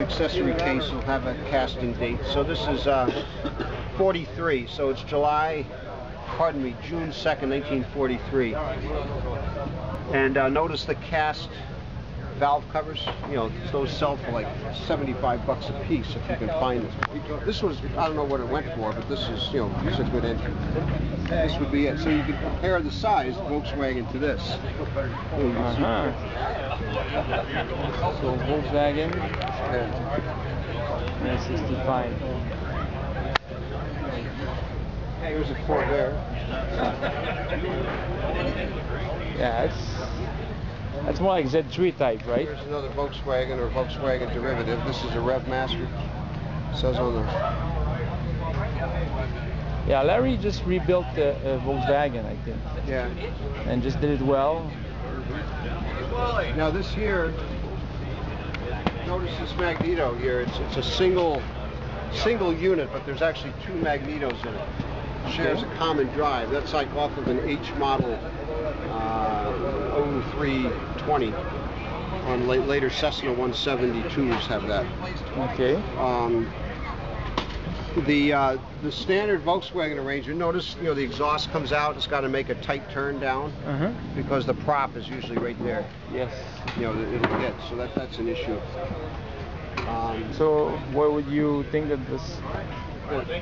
Accessory case will have a casting date. So this is 43. So it's June 2nd, 1943. And notice the cast valve covers. You know, those sell for like 75 bucks a piece if you can find them. This was, I don't know what it went for, but this is, you know, it's a good entry. This would be it. So you can compare the size of Volkswagen to this. So Volkswagen, 65. Here's a Ford there. Yeah, that's more like Z3 type, right? Here's another Volkswagen or Volkswagen derivative. This is a Rev Master. It says on the... Yeah, Larry just rebuilt the Volkswagen, I think. Yeah. And just did it well. Now this here, notice this magneto here. It's a single unit, but there's actually two magnetos in it. It shares a common drive. That's like off of an H model 0320. On later Cessna 172s have that. Okay. The standard Volkswagen arrangement, notice, you know, the exhaust comes out, it's got to make a tight turn down because the prop is usually right there. Yes. You know, it'll hit, so that's an issue. So what would you think that this,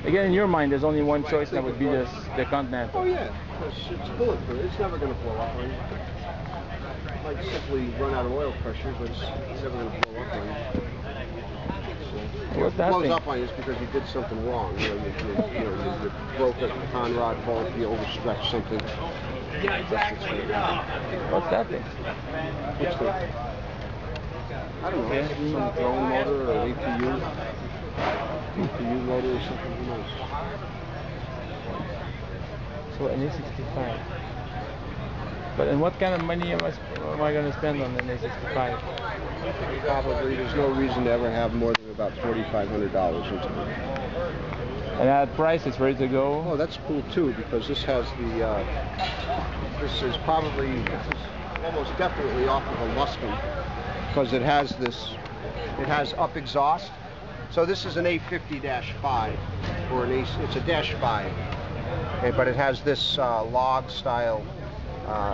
again, in your mind, there's only one choice, and that would be the Continental? Oh yeah, because it's bulletproof, it's never going to blow up on you. It might simply run out of oil pressure, but it's never going to blow up on you. What's that blows thing? up on you is because you did something wrong. You broke a con rod bolt, you overstretched something. What's that thing? What's that? I don't know. Some drone motor or APU motor or something. Who knows? So an A65. But and what kind of money am I going to spend on an A65? Probably there's no reason to ever have more than about $4,500 into it. And at price, it's ready to go. Oh, that's cool too, because this has the. This is almost definitely off of a Luskin, because it has this. It has up exhaust. So this is an A50-5 or an it's a -5, but it has this log style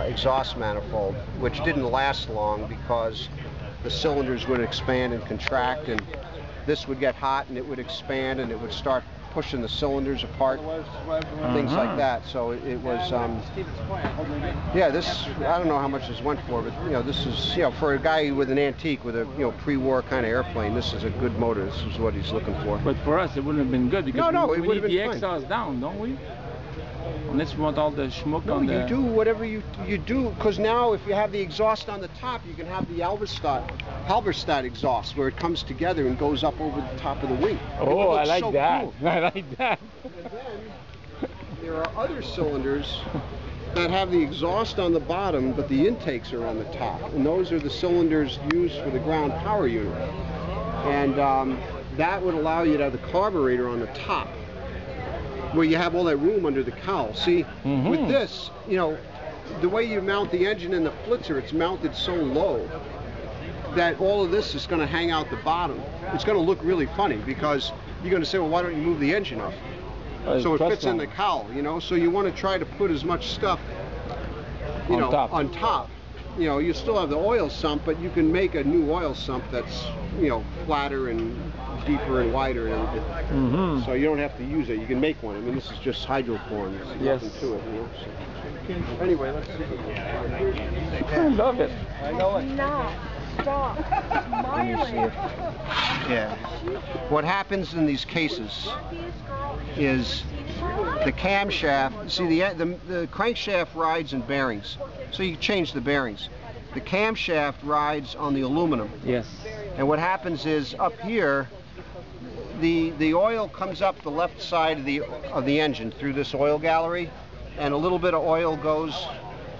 exhaust manifold, which didn't last long because the cylinders would expand and contract, and this would get hot and it would expand and it would start pushing the cylinders apart, things like that. So it was, yeah, this, I don't know how much this went for, but you know, this is, you know, for a guy with an antique, with a, you know, pre-war kind of airplane, this is a good motor. This is what he's looking for. But for us, it wouldn't have been good because we need the exhaust down, don't we? Unless you want all the schmuck on the... No, you do whatever you do, because now if you have the exhaust on the top, you can have the Halberstadt exhaust, where it comes together and goes up over the top of the wing. Oh, I like that. Cool. I like that. And then there are other cylinders that have the exhaust on the bottom, but the intakes are on the top, and those are the cylinders used for the ground power unit. And that would allow you to have the carburetor on the top, where you have all that room under the cowl. See, with this, you know, the way you mount the engine in the Flitzer, it's mounted so low that all of this is going to hang out the bottom. It's going to look really funny because you're going to say, well, why don't you move the engine up? So it fits in the cowl, you know. So you want to try to put as much stuff, you know, on top. You know, you still have the oil sump, but you can make a new oil sump that's, you know, flatter and deeper and wider and everything. So you don't have to use it. You can make one. I mean, this is just hydroform. There's nothing to it, you know. So. Anyway, let's see. I love it. I know it. No, stop smiling. Yeah. What happens in these cases is the camshaft. See, the crankshaft rides in bearings, so you change the bearings. The camshaft rides on the aluminum. Yes. And what happens is up here, the oil comes up the left side of the engine through this oil gallery, and a little bit of oil goes,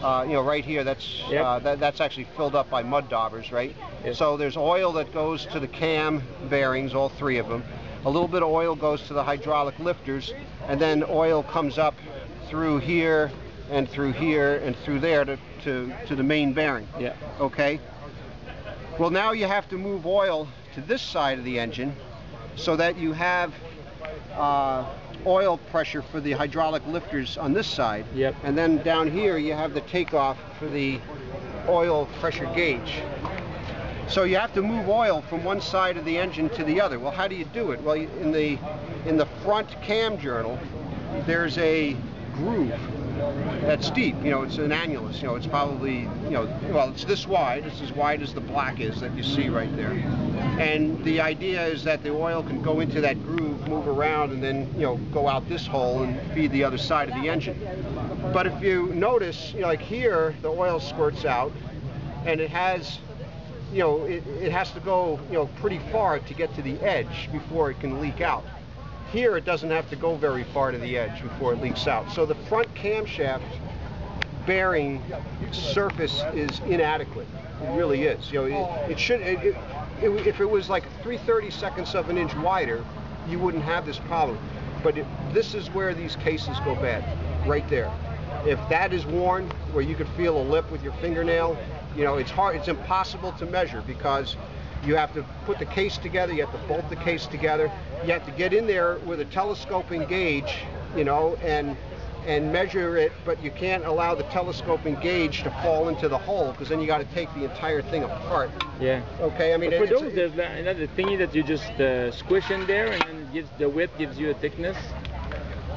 you know, right here. That's that's actually filled up by mud daubers, right? Yes. So there's oil that goes to the cam bearings, all three of them. A little bit of oil goes to the hydraulic lifters, and then oil comes up through here and through here and through there to the main bearing. Yeah. Okay. Well, now you have to move oil to this side of the engine so that you have oil pressure for the hydraulic lifters on this side. Yep. And then down here you have the takeoff for the oil pressure gauge. So you have to move oil from one side of the engine to the other. Well, how do you do it? Well, in the front cam journal, there's a groove that's deep. You know, it's an annulus. You know, it's probably, you know, well, it's this wide. It's as wide as the black is that you see right there. And the idea is that the oil can go into that groove, move around, and then, you know, go out this hole and feed the other side of the engine. But if you notice, you know, like here, the oil squirts out, and it has, you know, it has to go, you know, pretty far to get to the edge before it can leak out. Here, it doesn't have to go very far to the edge before it leaks out. So the front camshaft bearing surface is inadequate. It really is. You know, it should. If it was like 3/32 of an inch wider, you wouldn't have this problem. But this is where these cases go bad, right there. If that is worn, where you could feel a lip with your fingernail, you know, it's hard. It's impossible to measure because you have to put the case together, you have to bolt the case together, you have to get in there with a telescoping gauge, you know, and measure it, but you can't allow the telescoping gauge to fall into the hole because then you got to take the entire thing apart. Yeah. Okay, I mean, but for those, there's another thingy that you just squish in there and then gives the width, gives you a thickness.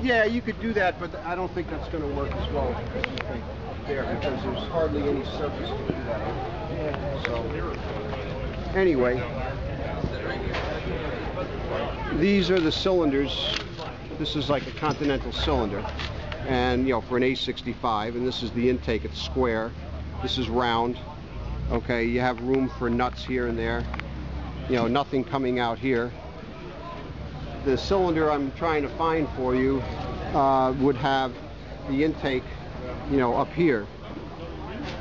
Yeah, you could do that, but I don't think that's going to work as well as you think up there because there's hardly any surface to do that. So. Anyway, these are the cylinders. This is like a Continental cylinder, and you know, for an A65, and this is the intake. It's square. This is round. Okay, you have room for nuts here and there. You know, nothing coming out here. The cylinder I'm trying to find for you would have the intake, you know, up here.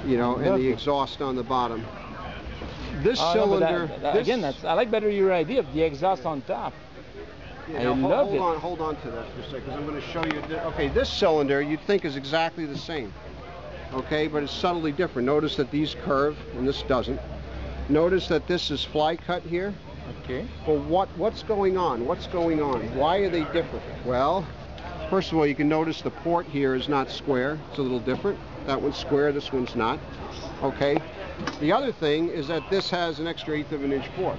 You know, and the exhaust on the bottom. This cylinder, no, again, I like better your idea of the exhaust on top. Yeah, hold on to that for a second, because I'm going to show you. Okay, this cylinder you'd think is exactly the same. Okay, but it's subtly different. Notice that these curve and this doesn't. Notice that this is fly cut here. Okay. Well, what's going on? What's going on? Why are they different? Well, first of all, you can notice the port here is not square. It's a little different. That one's square. This one's not. Okay. The other thing is that this has an extra 1/8 of an inch port.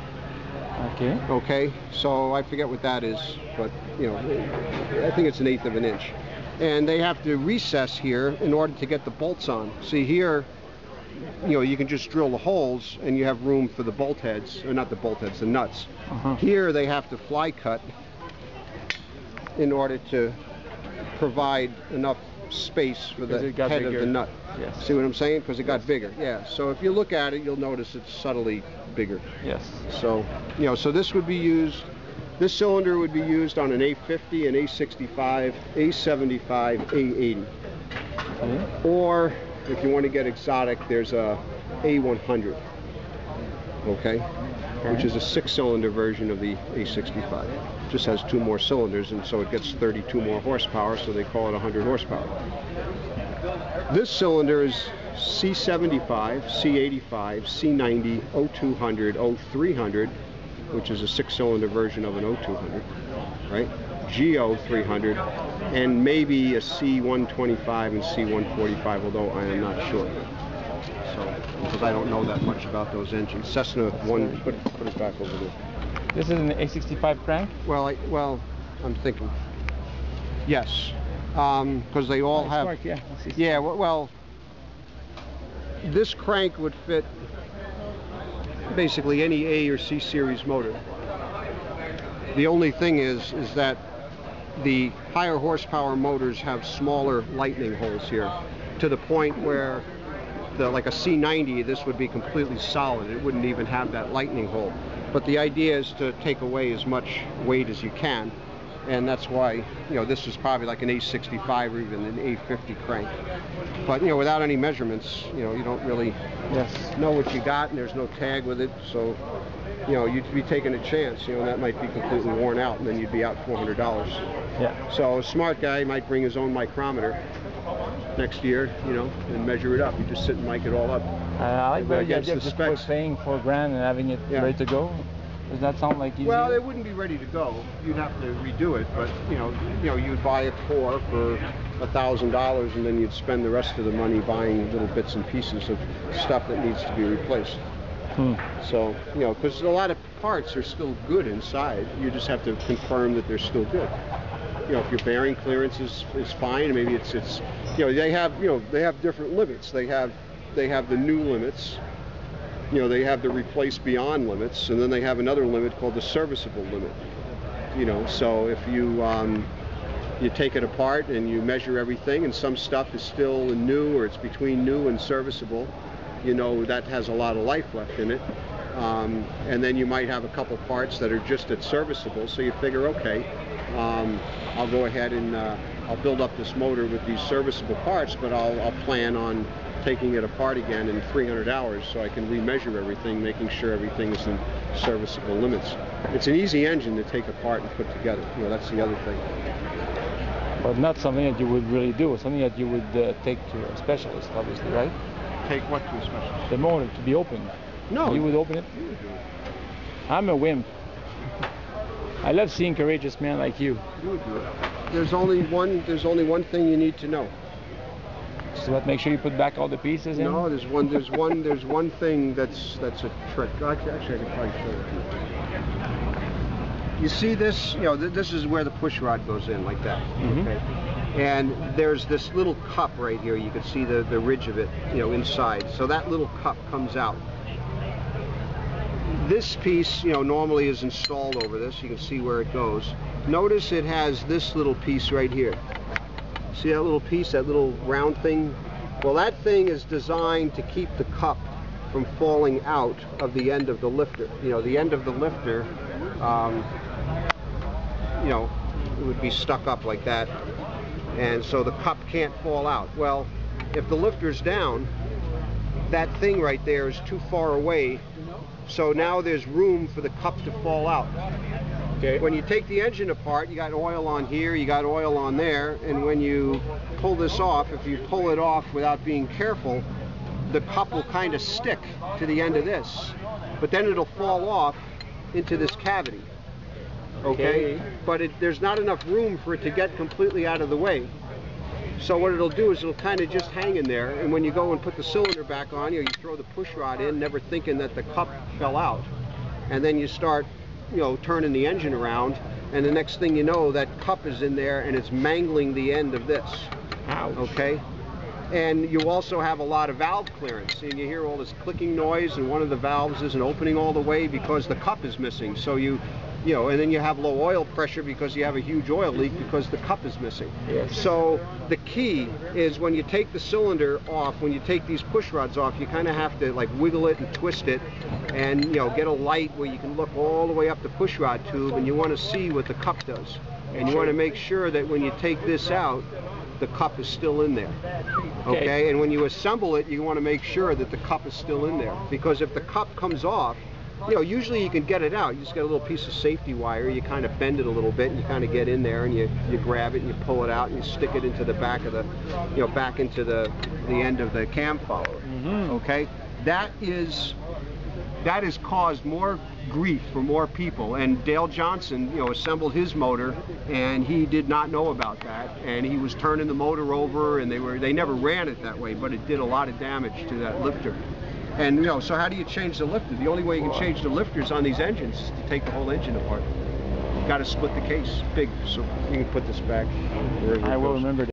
Okay. Okay, so I forget what that is, but you know, I think it's an 1/8 of an inch. And they have to recess here in order to get the bolts on. See here, you know, you can just drill the holes and you have room for the bolt heads, or not the bolt heads, the nuts. Here they have to fly cut in order to provide enough space for the head of the nut. Yes. See what I'm saying? Because it got bigger. Yeah. So if you look at it, you'll notice it's subtly bigger. Yes. So, you know, so this would be used, this cylinder would be used on an A50, an A65, A75, A80. Okay. Or if you want to get exotic, there's a A100. Okay? Which is a 6-cylinder version of the A65. Just has 2 more cylinders, and so it gets 32 more horsepower, so they call it 100 horsepower. This cylinder is C75, C85, C90, O200, O300, which is a 6-cylinder version of an O200, right? GO300, and maybe a C125 and C145, although I am not sure. So, because I don't know that much about those engines. Cessna one, put it back over there. This is an A65 crank? Well, I'm thinking. Yes, because they all have. Smart, yeah. Yeah, well, this crank would fit basically any A or C series motor. The only thing is that the higher horsepower motors have smaller lightning holes here, to the point where like a C90, this would be completely solid. It wouldn't even have that lightning hole. But the idea is to take away as much weight as you can, and that's why, you know, this is probably like an A65 or even an A50 crank. But, you know, without any measurements, you know, you don't really know what you got, and there's no tag with it, so, you know, you'd be taking a chance, you know, and that might be completely worn out, and then you'd be out $400. Yeah. So a smart guy might bring his own micrometer next year, you know, and measure it up. You just sit and mic it all up. I like the idea of the just paying $4 grand and having it ready to go. Does that sound like easier? Well, it wouldn't be ready to go. You'd have to redo it, but you'd buy it for $1,000, and then you'd spend the rest of the money buying little bits and pieces of stuff that needs to be replaced. So, because a lot of parts are still good inside, you just have to confirm that they're still good. If your bearing clearance is fine, maybe it's they have different limits. They have the new limits. They have the replace beyond limits, and then they have another limit called the serviceable limit. So if you take it apart and you measure everything, and some stuff is still new, or it's between new and serviceable, that has a lot of life left in it. And then you might have a couple parts that are just at serviceable, so you figure, okay, I'll go ahead and I'll build up this motor with these serviceable parts, but I'll plan on taking it apart again in 300 hours so I can remeasure everything, making sure everything is in serviceable limits. It's an easy engine to take apart and put together. That's the other thing. But not something that you would really do, something that you would take to a specialist, obviously, right? Take what to a specialist? The motor to be opened. No. You would open it? You would do it. I'm a wimp. I love seeing courageous men like you. You would do it. There's only one thing you need to know. So what? Make sure you put back all the pieces in. No, there's one thing that's a trick. Actually, I can probably show it to you. You see this? This is where the push rod goes in, like that. Okay. And there's this little cup right here. You can see the ridge of it, inside. So that little cup comes out. This piece, normally is installed over this. You can see where it goes. Notice it has this little piece right here. See that little piece, that little round thing? Well, that thing is designed to keep the cup from falling out of the end of the lifter. The end of the lifter, it would be stuck up like that, and so the cup can't fall out. Well, if the lifter's down, that thing right there is too far away, so now there's room for the cup to fall out. Okay. When you take the engine apart, you got oil on here, you got oil on there, and when you pull this off, if you pull it off without being careful, the cup will kind of stick to the end of this, but then it'll fall off into this cavity. Okay? But there's not enough room for it to get completely out of the way. So what it'll do is it'll kind of just hang in there, and when you go and put the cylinder back on, you throw the push rod in, never thinking that the cup fell out, and then you start turning the engine around, and the next thing you know, that cup is in there and it's mangling the end of this. Ouch. Okay? And you also have a lot of valve clearance, and you hear all this clicking noise, and one of the valves isn't opening all the way because the cup is missing. So and then you have low oil pressure because you have a huge oil leak because the cup is missing. Yes. So the key is when you take the cylinder off, when you take these push rods off, you kind of have to like wiggle it and twist it, and get a light where you can look all the way up the push rod tube, and you want to see what the cup does. And you want to make sure that when you take this out, the cup is still in there. Okay? And when you assemble it, you want to make sure that the cup is still in there, because if the cup comes off, usually you can get it out. You just get a little piece of safety wire, you kind of bend it a little bit, and you kind of get in there, and you grab it and you pull it out and you stick it into the back of the, back into the end of the cam follower. Okay? That has caused more grief for more people, and Dale Johnson, assembled his motor, and he did not know about that, and he was turning the motor over, and they never ran it that way, but it did a lot of damage to that lifter. And so how do you change the lifter? The only way you can change the lifters on these engines is to take the whole engine apart. You've got to split the case big, so you can put this back. I will remember that.